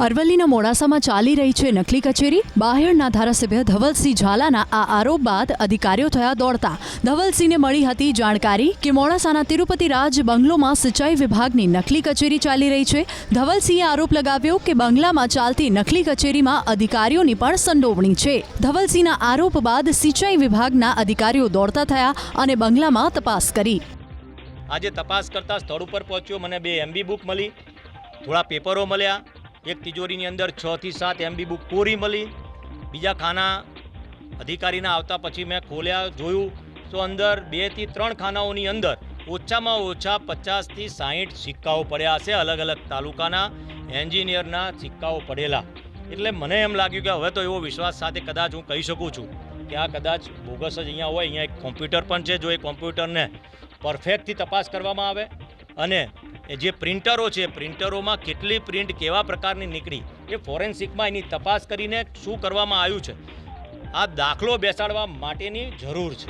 અરવલ્લીના મોડાસામાં ચાલી રહી છે નકલી કચેરી। બાયડના ધારાસભ્ય ધવલસિંહ ઝાલાના આ આરોપ બાદ અધિકારીઓ થયા દોડતા। ધવલસિંહને મળી હતી જાણકારી કે મોડાસાના તિરુપતિ રાજ બંગલોમાં સિંચાઈ વિભાગની નકલી કચેરી ચાલી રહી છે। ધવલસિંહે આરોપ લગાવ્યો કે બંગલામાં ચાલતી નકલી કચેરીમાં અધિકારીઓની પણ સંડોવણી છે। ધવલસિંહના આરોપ બાદ સિંચાઈ વિભાગના અધિકારીઓ દોડતા થયા અને બંગલામાં તપાસ કરી। આજે તપાસ કરતા સ્થળ ઉપર પહોંચ્યો, મને 2 MB બુક મળી, થોડા પેપરો મળ્યા, એક તિજોરીની અંદર 6 થી 7 MB બુક કોરી મળી। બીજા ખાના અધિકારીના આવતા પછી મેં ખોલ્યા, જોયું તો અંદર 2 થી 3 ખાનાઓની અંદર ઓછામાં ઓછા 50 થી 60 સિક્કાઓ પડ્યા હશે, અલગ અલગ તાલુકાના એન્જિનિયરના સિક્કાઓ પડેલા। એટલે મને એમ લાગ્યું કે હવે તો એવો વિશ્વાસ સાથે કદાચ હું કહી શકું છું કે આ કદાચ બોગસ જ અહીંયા હોય। અહીંયા એક કોમ્પ્યુટર પણ છે, જો એ કોમ્પ્યુટરને પરફેક્ટથી તપાસ કરવામાં આવે અને જે પ્રિન્ટરો છે, પ્રિન્ટરોમાં કેટલી પ્રિન્ટ કેવા પ્રકારની નીકળી એ ફોરેન્સિકમાં એની તપાસ કરીને શું કરવામાં આવ્યું છે, આ દાખલો બેસાડવા માટેની જરૂર છે।